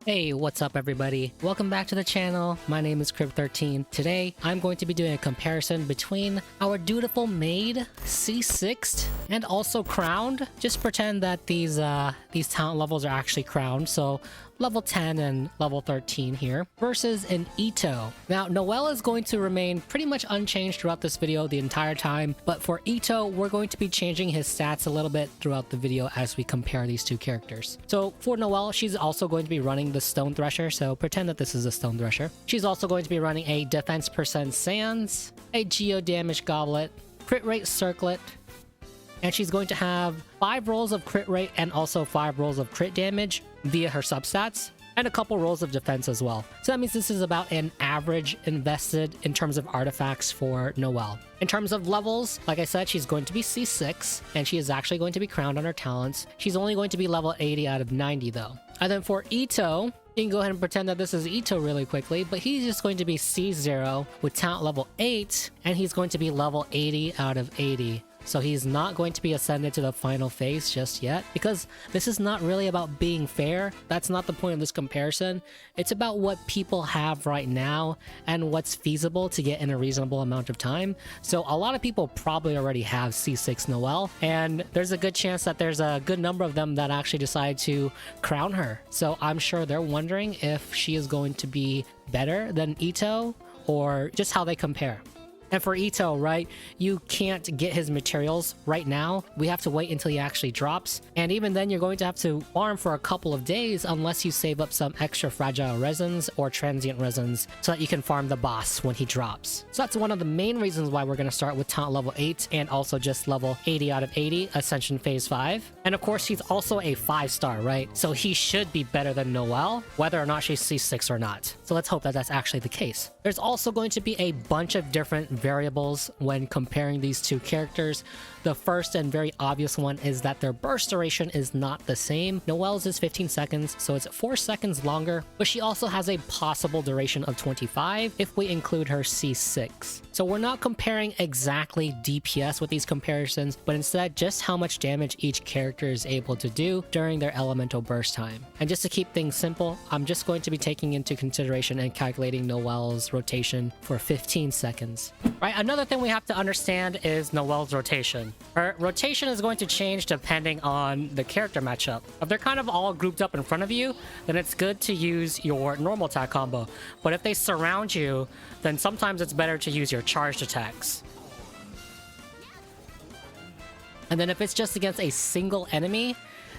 Hey, what's up everybody? Welcome back to the channel. My name is Crib13. Today, I'm going to be doing a comparison between our dutiful maid, C6, and also crowned. Just pretend that these talent levels are actually crowned, so level 10 and level 13 here, versus an Itto. Now, Noelle is going to remain pretty much unchanged throughout this video the entire time, but for Itto, we're going to be changing his stats a little bit throughout the video as we compare these two characters. So for Noelle, she's also going to be running the Stone Thresher, so pretend that this is a Stone Thresher. She's also going to be running a Defense % Sands, a Geo Damage Goblet, Crit Rate Circlet, and she's going to have 5 rolls of crit rate and also 5 rolls of crit damage via her substats, and a couple rolls of defense as well. So that means this is about an average invested in terms of artifacts for Noelle. In terms of levels, like I said, she's going to be C6, and she is actually going to be crowned on her talents. She's only going to be level 80 out of 90 though. And then for Itto, you can go ahead and pretend that this is Itto really quickly, but he's just going to be C0 with talent level 8, and he's going to be level 80 out of 80. So he's not going to be ascended to the final phase just yet, because this is not really about being fair. That's not the point of this comparison. It's about what people have right now and what's feasible to get in a reasonable amount of time. So a lot of people probably already have C6 Noelle, and there's a good chance that there's a good number of them that actually decide to crown her. So I'm sure they're wondering if she is going to be better than Itto, or just how they compare. And for Itto, right, you can't get his materials right now. We have to wait until he actually drops. And even then, you're going to have to farm for a couple of days unless you save up some extra fragile resins or transient resins so that you can farm the boss when he drops. So that's one of the main reasons why we're going to start with talent level 8 and also just level 80 out of 80, Ascension Phase 5. And of course, he's also a 5-star, right? So he should be better than Noelle, whether or not she's C6 or not. So let's hope that that's actually the case. There's also going to be a bunch of different variables when comparing these two characters. The first and very obvious one is that their burst duration is not the same. Noelle's is 15 seconds, so it's 4 seconds longer, but she also has a possible duration of 25 if we include her C6. So we're not comparing exactly DPS with these comparisons, but instead just how much damage each character is able to do during their elemental burst time. And just to keep things simple, I'm just going to be taking into consideration and calculating Noelle's rotation for 15 seconds. Right, another thing we have to understand is Noelle's rotation. Her rotation is going to change depending on the character matchup. If they're kind of all grouped up in front of you, then it's good to use your normal attack combo. But if they surround you, then sometimes it's better to use your charged attacks. And then if it's just against a single enemy,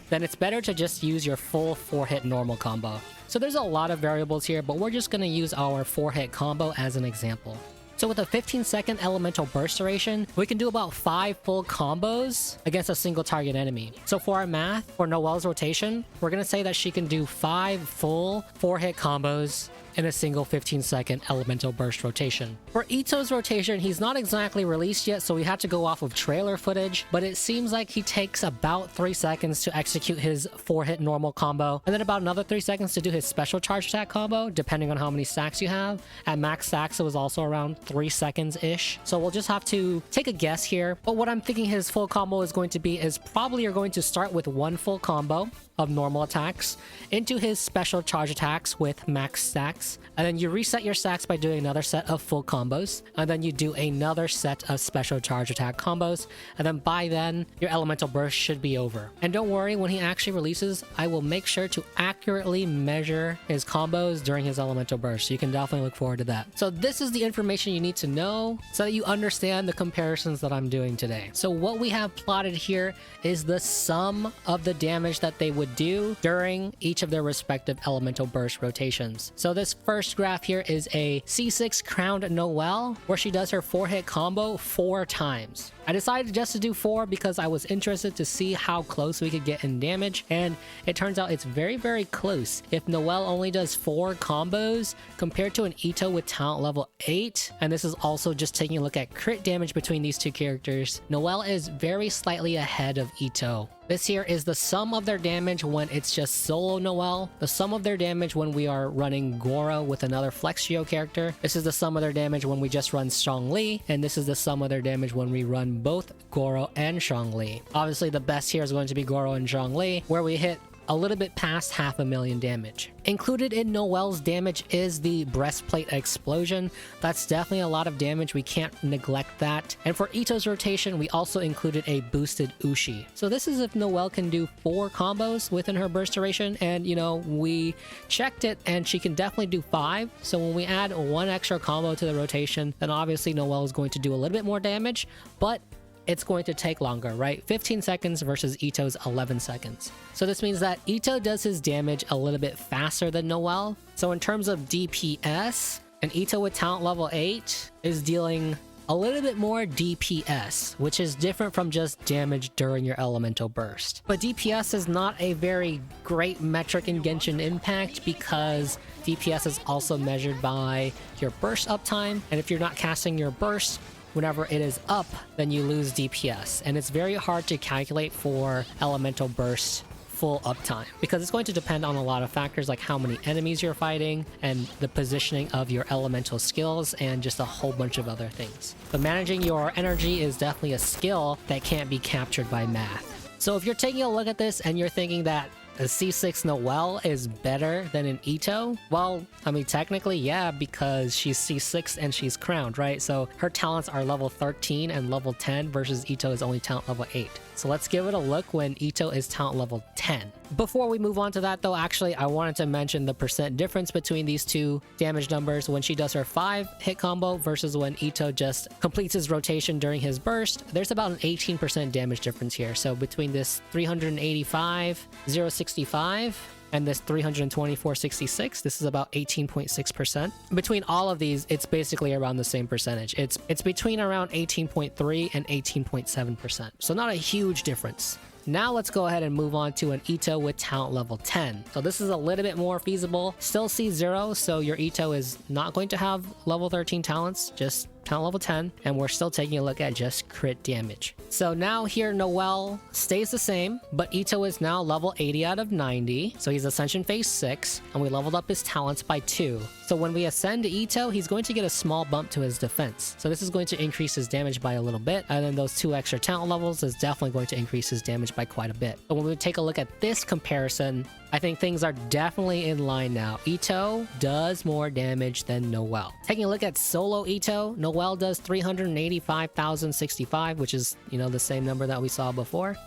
then it's better to just use your full 4-hit normal combo. So there's a lot of variables here, but we're just going to use our 4-hit combo as an example. So with a 15-second elemental burst duration, we can do about 5 full combos against a single target enemy. So for our math, for Noelle's rotation, we're going to say that she can do 5 full 4-hit combos in a single 15-second elemental burst rotation. For Itto's rotation, he's not exactly released yet, so we had to go off of trailer footage, but it seems like he takes about 3 seconds to execute his 4-hit normal combo, and then about another 3 seconds to do his special charge attack combo, depending on how many stacks you have. At max stacks, it was also around 3 seconds-ish. So we'll just have to take a guess here, but what I'm thinking his full combo is going to be is probably you're going to start with 1 full combo of normal attacks into his special charge attacks with max stacks, and then you reset your stacks by doing another set of full combos, and then you do another set of special charge attack combos, and then by then your elemental burst should be over. And don't worry, when he actually releases, I will make sure to accurately measure his combos during his elemental burst, so you can definitely look forward to that. So this is the information you need to know so that you understand the comparisons that I'm doing today. So what we have plotted here is the sum of the damage that they would do during each of their respective elemental burst rotations. So this first graph here is a C6 Crowned Noelle, where she does her 4-hit combo 4 times. I decided just to do 4 because I was interested to see how close we could get in damage, and it turns out it's very, very close. If Noelle only does 4 combos compared to an Itto with talent level 8, and this is also just taking a look at crit damage between these two characters, Noelle is very slightly ahead of Itto. This here is the sum of their damage when it's just solo Noelle, the sum of their damage when we are running Goro with another Flex Geo character. This is the sum of their damage when we just run Zhongli, and this is the sum of their damage when we run both Goro and Zhongli. Obviously, the best here is going to be Goro and Zhongli, where we hit a little bit past 500,000 damage. Included in Noelle's damage is the breastplate explosion. That's definitely a lot of damage. We can't neglect that. And for Itto's rotation, we also included a boosted Ushi. So this is if Noelle can do 4 combos within her burst duration, and you know, we checked it and she can definitely do 5. So when we add 1 extra combo to the rotation, then obviously Noelle is going to do a little bit more damage, but it's going to take longer, right? 15 seconds versus Itto's 11 seconds. So this means that Itto does his damage a little bit faster than Noelle. So in terms of DPS, an Itto with talent level 8 is dealing a little bit more DPS, which is different from just damage during your elemental burst. But DPS is not a very great metric in Genshin Impact because DPS is also measured by your burst uptime, and if you're not casting your burst whenever it is up, then you lose DPS, and it's very hard to calculate for elemental burst full uptime because it's going to depend on a lot of factors like how many enemies you're fighting and the positioning of your elemental skills and just a whole bunch of other things. But managing your energy is definitely a skill that can't be captured by math. So if you're taking a look at this and you're thinking that a C6 Noelle is better than an Itto, well, I mean, technically, yeah, because she's C6 and she's crowned, right? So her talents are level 13 and level 10 versus Itto is only talent level 8. So let's give it a look when Itto is talent level 10. Before we move on to that though, actually, I wanted to mention the percent difference between these two damage numbers when she does her 5 hit combo versus when Itto just completes his rotation during his burst. There's about an 18% damage difference here. So between this 385, 065, and this 324.66, this is about 18.6%. Between all of these, it's basically around the same percentage. It's between around 18.3 and 18.7%. So not a huge difference. Now let's go ahead and move on to an Itto with talent level 10. So this is a little bit more feasible. Still C0, so your Itto is not going to have level 13 talents, just talent level 10, and we're still taking a look at just crit damage. So now here Noelle stays the same, but Itto is now level 80 out of 90, so he's Ascension Phase 6, and we leveled up his talents by 2. So when we ascend to Itto, he's going to get a small bump to his defense. So this is going to increase his damage by a little bit, and then those 2 extra talent levels is definitely going to increase his damage by quite a bit. But when we take a look at this comparison, I think things are definitely in line now. Itto does more damage than Noelle. Taking a look at solo Itto, Noelle does 385,065, which is, you know, the same number that we saw before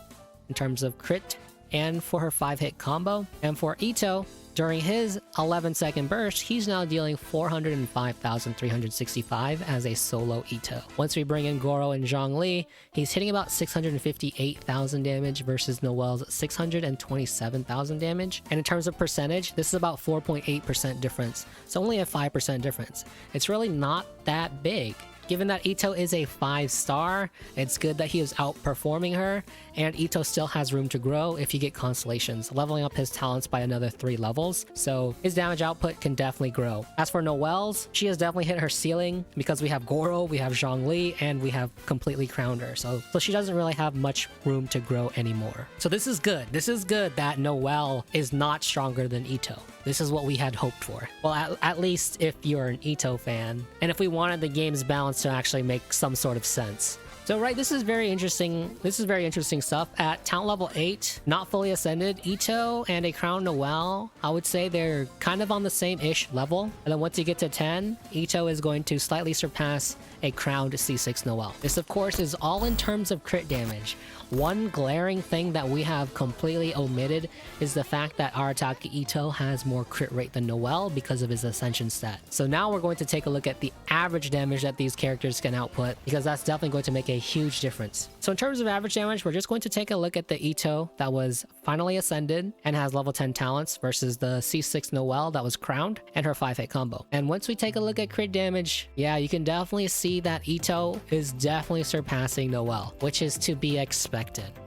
in terms of crit and for her 5-hit combo. And for Itto, during his 11-second burst, he's now dealing 405,365 as a solo Itto. Once we bring in Goro and Zhongli, he's hitting about 658,000 damage versus Noelle's 627,000 damage. And in terms of percentage, this is about 4.8% difference. So only a 5% difference. It's really not that big. Given that Itto is a 5-star, it's good that he is outperforming her, and Itto still has room to grow if you get constellations, leveling up his talents by another 3 levels, so his damage output can definitely grow. As for Noelle's, she has definitely hit her ceiling because we have Goro, we have Zhongli, and we have completely crowned her, so she doesn't really have much room to grow anymore. So this is good. This is good that Noelle is not stronger than Itto. This is what we had hoped for. Well, at least if you're an Itto fan, and if we wanted the game's balance to actually make some sort of sense. So right, this is very interesting. This is very interesting stuff. At talent level 8, not fully ascended, Itto and a Crowned Noelle, I would say they're kind of on the same-ish level. And then once you get to 10, Itto is going to slightly surpass a crowned C6 Noelle. This, of course, is all in terms of crit damage. One glaring thing that we have completely omitted is the fact that Arataki Itto has more crit rate than Noelle because of his Ascension stat. So now we're going to take a look at the average damage that these characters can output, because that's definitely going to make a huge difference. So in terms of average damage, we're just going to take a look at the Itto that was finally ascended and has level 10 talents versus the C6 Noelle that was crowned and her 5-hit combo. And once we take a look at crit damage, yeah, you can definitely see that Itto is definitely surpassing Noelle, which is to be expected.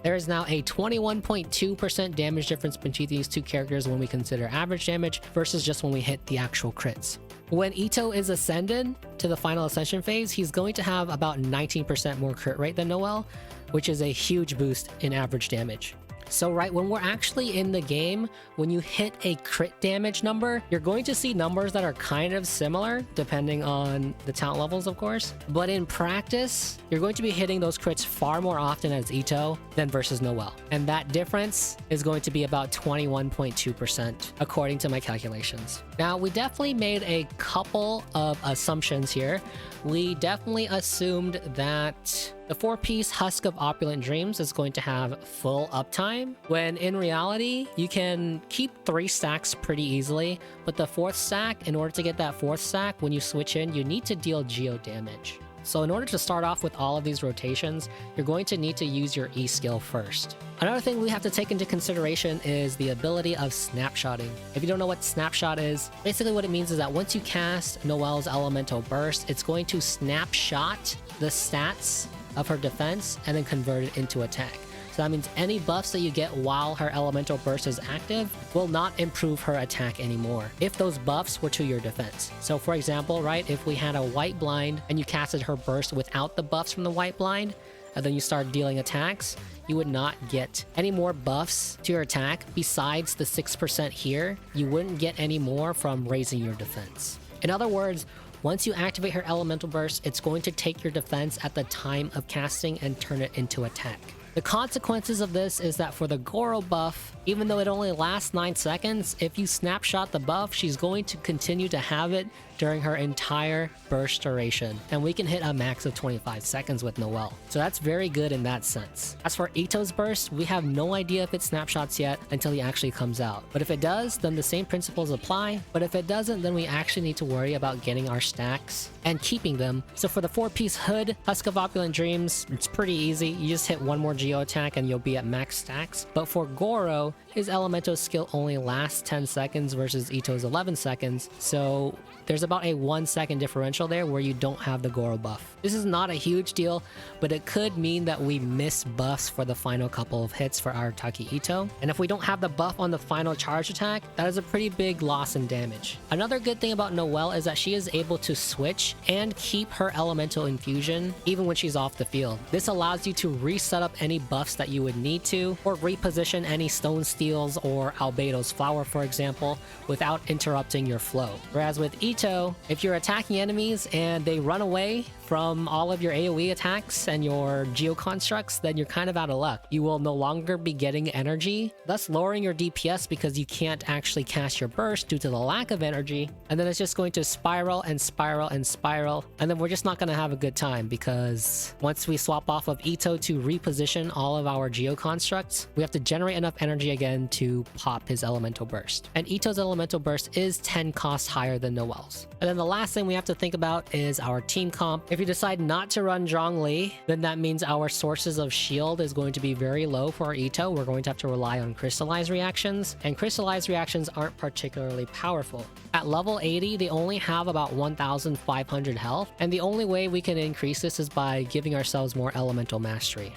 There is now a 21.2% damage difference between these two characters when we consider average damage versus just when we hit the actual crits. When Itto is ascended to the final ascension phase, he's going to have about 19% more crit rate than Noelle, which is a huge boost in average damage. So right when we're actually in the game, when you hit a crit damage number, you're going to see numbers that are kind of similar, depending on the talent levels, of course. But in practice, you're going to be hitting those crits far more often as Itto than versus Noelle. And that difference is going to be about 21.2%, according to my calculations. Now, we definitely made a couple of assumptions here. We definitely assumed that the 4-piece Husk of Opulent Dreams is going to have full uptime, when in reality, you can keep 3 stacks pretty easily, but the 4th stack, in order to get that 4th stack, when you switch in, you need to deal geo damage. So in order to start off with all of these rotations, you're going to need to use your E skill first. Another thing we have to take into consideration is the ability of snapshotting. If you don't know what snapshot is, basically what it means is that once you cast Noelle's Elemental Burst, it's going to snapshot the stats of her defense and then convert it into attack. So that means any buffs that you get while her Elemental Burst is active will not improve her attack anymore if those buffs were to your defense. So for example, right, if we had a White Blind and you casted her burst without the buffs from the White Blind, and then you start dealing attacks, you would not get any more buffs to your attack besides the 6% here. You wouldn't get any more from raising your defense. In other words, once you activate her Elemental Burst, it's going to take your defense at the time of casting and turn it into attack. The consequences of this is that for the Goro buff, even though it only lasts 9 seconds, if you snapshot the buff, she's going to continue to have it during her entire burst duration. And we can hit a max of 25 seconds with Noelle. So that's very good in that sense. As for Itto's burst, we have no idea if it snapshots yet until he actually comes out. But if it does, then the same principles apply. But if it doesn't, then we actually need to worry about getting our stacks and keeping them. So for the 4-piece hood, Husk of Opulent Dreams, it's pretty easy. You just hit 1 more geo attack and you'll be at max stacks. But for Goro, his Elemental skill only lasts 10 seconds versus Itto's 11 seconds. So there's about a 1 second differential there where you don't have the Goro buff. This is not a huge deal, but it could mean that we miss buffs for the final couple of hits for Arataki Itto. And if we don't have the buff on the final charge attack, that is a pretty big loss in damage. Another good thing about Noelle is that she is able to switch and keep her Elemental Infusion even when she's off the field. This allows you to reset up any buffs that you would need to, or reposition any Stone Steals or Albedo's Flower, for example, without interrupting your flow. Whereas with Itto, if you're attacking enemies and they run away from all of your AoE attacks and your Geo Constructs, then you're kind of out of luck. You will no longer be getting energy, thus lowering your DPS because you can't actually cast your burst due to the lack of energy. And then it's just going to spiral and spiral and spiral. And then we're just not going to have a good time because once we swap off of Itto to reposition all of our Geo Constructs, we have to generate enough energy again to pop his Elemental Burst. And Itto's Elemental Burst is 10 costs higher than Noelle's. And then the last thing we have to think about is our team comp. If you decide not to run Zhongli, then that means our sources of shield is going to be very low for our Itto. We're going to have to rely on crystallized reactions, and crystallized reactions aren't particularly powerful. At level 80, they only have about 1,500 health, and the only way we can increase this is by giving ourselves more elemental mastery.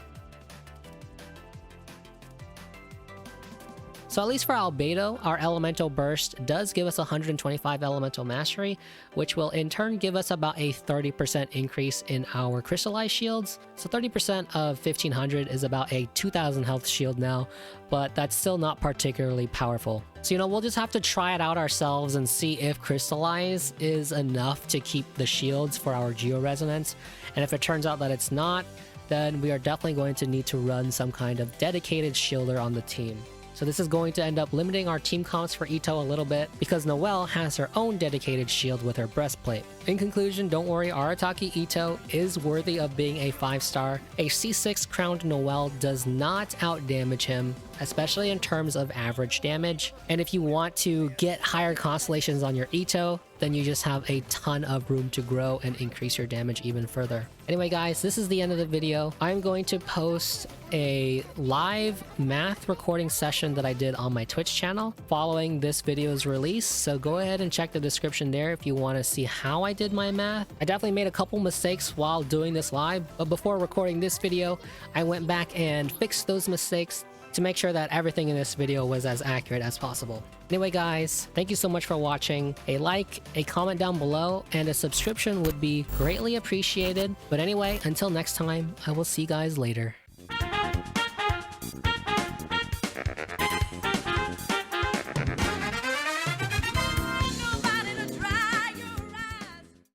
So at least for Albedo, our Elemental Burst does give us 125 Elemental Mastery, which will in turn give us about a 30% increase in our Crystallized Shields. So 30% of 1500 is about a 2000 health shield now, but that's still not particularly powerful. So, we'll just have to try it out ourselves and see if Crystallize is enough to keep the shields for our Geo Resonance. And if it turns out that it's not, then we are definitely going to need to run some kind of dedicated shielder on the team. So this is going to end up limiting our team comps for Itto a little bit because Noelle has her own dedicated shield with her breastplate. In conclusion, don't worry, Arataki Itto is worthy of being a 5-star. A C6 Crowned Noelle does not outdamage him, especially in terms of average damage. And if you want to get higher constellations on your Itto, then you just have a ton of room to grow and increase your damage even further. Anyway guys, this is the end of the video. I'm going to post a live math recording session that I did on my Twitch channel following this video's release, so go ahead and check the description there if you want to see how I did my math. I definitely made a couple mistakes while doing this live, but before recording this video, I went back and fixed those mistakes to make sure that everything in this video was as accurate as possible. Anyway guys, thank you so much for watching. A like, a comment down below, and a subscription would be greatly appreciated. But anyway, until next time, I will see you guys later.